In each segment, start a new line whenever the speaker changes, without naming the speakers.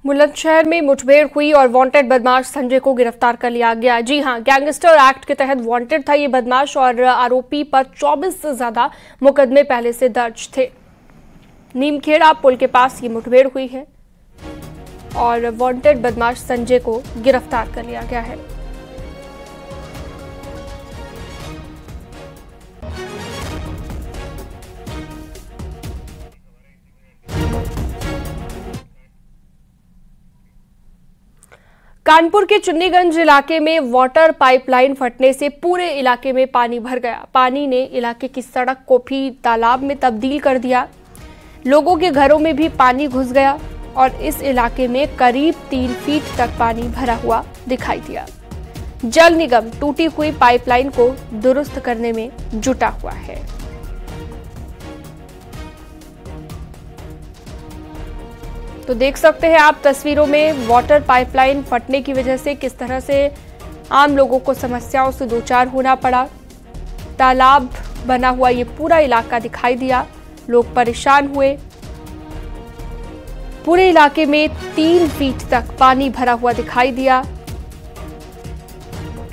बुलंदशहर में मुठभेड़ हुई और वांटेड बदमाश संजय को गिरफ्तार कर लिया गया। जी हां, गैंगस्टर एक्ट के तहत वांटेड था ये बदमाश और आरोपी पर 24 से ज्यादा मुकदमे पहले से दर्ज थे। नीमखेड़ा पुल के पास ये मुठभेड़ हुई है और वांटेड बदमाश संजय को गिरफ्तार कर लिया गया है। कानपुर के चुन्नीगंज इलाके में वाटर पाइपलाइन फटने से पूरे इलाके में पानी भर गया। पानी ने इलाके की सड़क को भी तालाब में तब्दील कर दिया। लोगों के घरों में भी पानी घुस गया और इस इलाके में करीब 3 फीट तक पानी भरा हुआ दिखाई दिया। जल निगम टूटी हुई पाइपलाइन को दुरुस्त करने में जुटा हुआ है। तो देख सकते हैं आप तस्वीरों में वाटर पाइपलाइन फटने की वजह से किस तरह से आम लोगों को समस्याओं से दो चार होना पड़ा। तालाब बना हुआ ये पूरा इलाका दिखाई दिया, लोग परेशान हुए। पूरे इलाके में 3 फीट तक पानी भरा हुआ दिखाई दिया।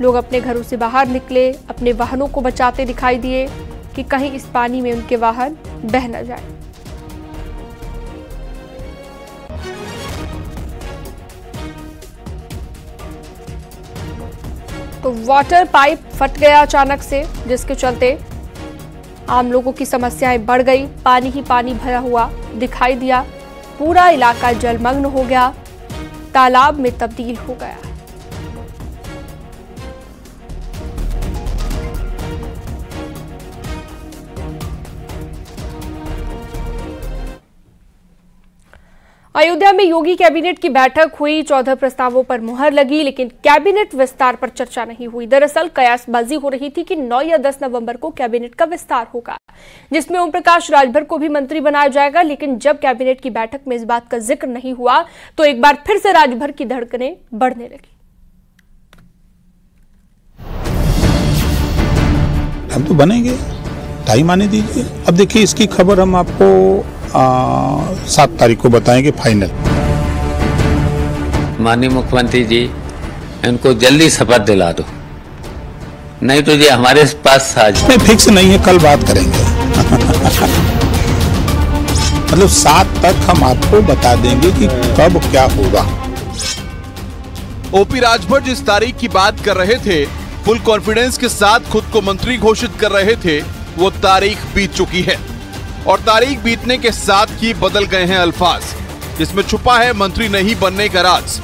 लोग अपने घरों से बाहर निकले, अपने वाहनों को बचाते दिखाई दिए कि कहीं इस पानी में उनके वाहन बह न जाए। तो वाटर पाइप फट गया अचानक से, जिसके चलते आम लोगों की समस्याएं बढ़ गई। पानी ही पानी भरा हुआ दिखाई दिया, पूरा इलाका जलमग्न हो गया, तालाब में तब्दील हो गया। अयोध्या में योगी कैबिनेट की बैठक हुई, 14 प्रस्तावों पर मुहर लगी, लेकिन कैबिनेट विस्तार पर चर्चा नहीं हुई। दरअसल कयासबाजी हो रही थी कि 9 या 10 नवंबर को कैबिनेट का विस्तार होगा, जिसमें ओम प्रकाश राजभर को भी मंत्री बनाया जाएगा। लेकिन जब कैबिनेट की बैठक में इस बात का जिक्र नहीं हुआ तो एक बार फिर से राजभर की धड़कनें बढ़ने लगी।
हम तो बनेंगे, टाइम आने दीजिए। अब देखिए, इसकी खबर हम आपको 7 तारीख को बताएंगे फाइनल।
माननीय मुख्यमंत्री जी, इनको जल्दी शपथ दिला दो, नहीं तो ये हमारे पास
नहीं, फिक्स नहीं है, कल बात करेंगे। मतलब 7 तक हम आपको बता देंगे कि कब क्या होगा।
ओपी राजभर जिस तारीख की बात कर रहे थे, फुल कॉन्फिडेंस के साथ खुद को मंत्री घोषित कर रहे थे, वो तारीख बीत चुकी है और तारीख बीतने के साथ ही बदल गए हैं अल्फाज, जिसमें छुपा है मंत्री नहीं बनने का राज।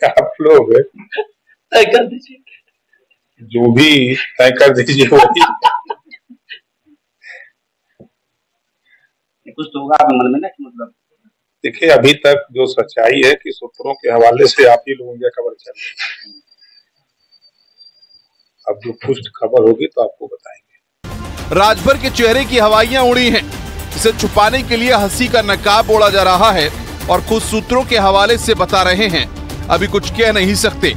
आप लोग तय कर दीजिए, जो भी तय कर दीजिए वही। कुछ तो होगा आपके मन में ना, मतलब देखिए, अभी तक जो सच्चाई है कि सूत्रों के हवाले से आप ही लोगों की खबर चल रही है। अब जो पुष्ट खबर होगी तो आपको बताएंगे।
राजभर के चेहरे की हवाइयां उड़ी हैं, इसे छुपाने के लिए हंसी का नकाब ओढ़ा जा रहा है और खुद सूत्रों के हवाले से बता रहे हैं अभी कुछ कह नहीं सकते।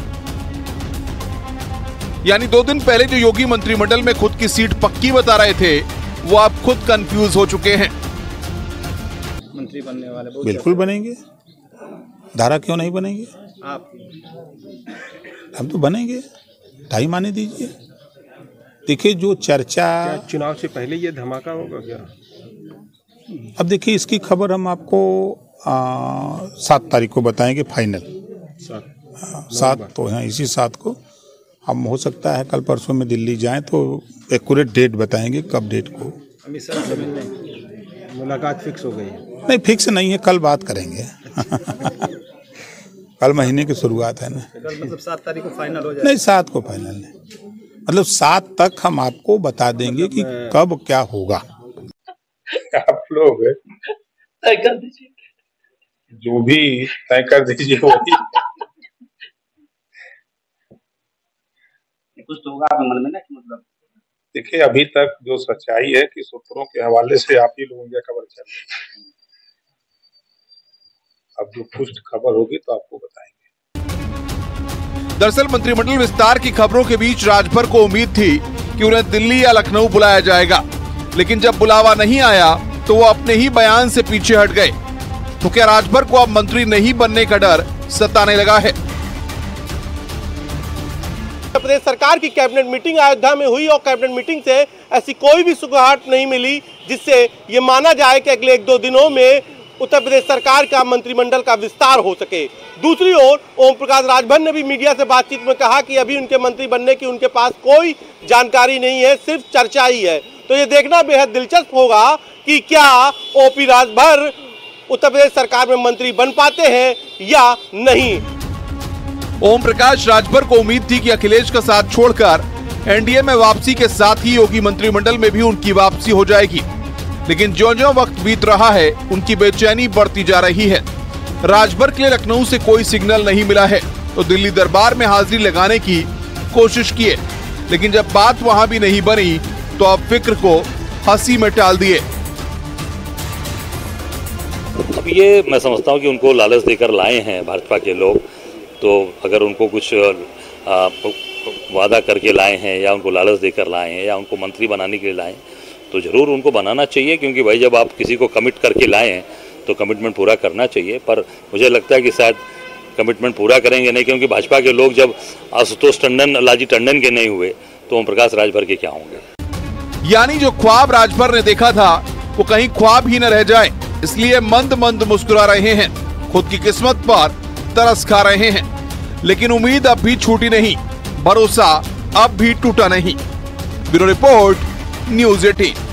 यानी 2 दिन पहले जो योगी मंत्रिमंडल में खुद की सीट पक्की बता रहे थे, वो अब खुद कंफ्यूज हो चुके हैं।
मंत्री बनने वाले
बिल्कुल बनेंगे, धारा क्यों नहीं बनेंगे?
आप
हम तो बनेंगे, टाइम आने दीजिए। देखिए, जो चर्चा
चुनाव से पहले ये धमाका होगा क्या?
अब देखिए, इसकी खबर हम आपको 7 तारीख को बताएंगे फाइनल। 7 तो है, इसी 7 को हम हो सकता है कल परसों में दिल्ली जाएं तो एक्यूरेट डेट बताएंगे कब डेट को।
अमित शाह से मिलने मुलाकात फिक्स हो गई है?
नहीं, फिक्स नहीं है, कल बात करेंगे। कल महीने की शुरुआत है ना,
मतलब 7 तारीख को फाइनल हो जाए?
नहीं, 7 को फाइनल नहीं, मतलब 7 तक हम आपको बता देंगे कि कब क्या होगा।
आप लोग तय कर दीजिए, जो भी तय कर दीजिए वही। कुछ तो होगा आपके मन में ना, मतलब देखिए, अभी तक जो सच्चाई है कि सूत्रों के हवाले से आप ही लोगों की खबर चल रही है। अब जो पुष्ट खबर होगी तो आपको बताएंगे।
दरअसल मंत्रिमंडल विस्तार की खबरों के बीच राजभर को उम्मीद थी कि उन्हें दिल्ली या लखनऊ बुलाया जाएगा, लेकिन जब बुलावा नहीं आया तो वो अपने ही बयान से पीछे हट गए। तो क्या राजभर को अब मंत्री नहीं बनने का डर सताने लगा है?
उत्तर प्रदेश सरकार की कैबिनेट मीटिंग अयोध्या में हुई और कैबिनेट मीटिंग से ऐसी कोई भी सुगराहट नहीं मिली जिससे ये माना जाए कि अगले 1-2 दिनों में उत्तर प्रदेश सरकार का मंत्रिमंडल का विस्तार हो सके। दूसरी ओर ओम प्रकाश राजभर ने भी मीडिया से बातचीत में कहा कि अभी उनके मंत्री बनने की उनके पास कोई जानकारी नहीं है, सिर्फ चर्चा ही है। तो ये देखना बेहद दिलचस्प होगा कि क्या ओपी राजभर उत्तर प्रदेश सरकार में मंत्री बन पाते हैं या नहीं।
ओम प्रकाश राजभर को उम्मीद थी कि अखिलेश का साथ छोड़कर एनडीए में वापसी के साथ ही योगी मंत्रिमंडल में भी उनकी वापसी हो जाएगी, लेकिन ज्यों-ज्यों वक्त बीत रहा है उनकी बेचैनी बढ़ती जा रही है। राजभर के लिए लखनऊ से कोई सिग्नल नहीं मिला है तो दिल्ली दरबार में हाजिरी लगाने की कोशिश किए, लेकिन जब बात वहां भी नहीं बनी तो अब फिक्र को हंसी में टाल दिए।
अब ये मैं समझता हूँ कि उनको लालच देकर लाए हैं भाजपा के लोग, तो अगर उनको कुछ वादा करके लाए हैं या उनको लालच देकर लाए हैं या उनको मंत्री बनाने के लिए लाए हैं तो जरूर उनको बनाना चाहिए, क्योंकि भाई जब आप किसी को कमिट करके लाए हैं तो कमिटमेंट पूरा करना चाहिए। पर मुझे लगता है कि शायद कमिटमेंट पूरा करेंगे नहीं, क्योंकि भाजपा के लोग जब आशुतोष टंडन, लालजी टंडन के नहीं हुए तो ओम प्रकाश राजभर के क्या होंगे।
यानी जो ख्वाब राजभर ने देखा था वो कहीं ख्वाब ही न रह जाए, इसलिए मंद मंद मुस्कुरा रहे हैं, खुद की किस्मत पर तरस खा रहे हैं। लेकिन उम्मीद अब भी छूटी नहीं, भरोसा अब भी टूटा नहीं। Bureau report, news 18।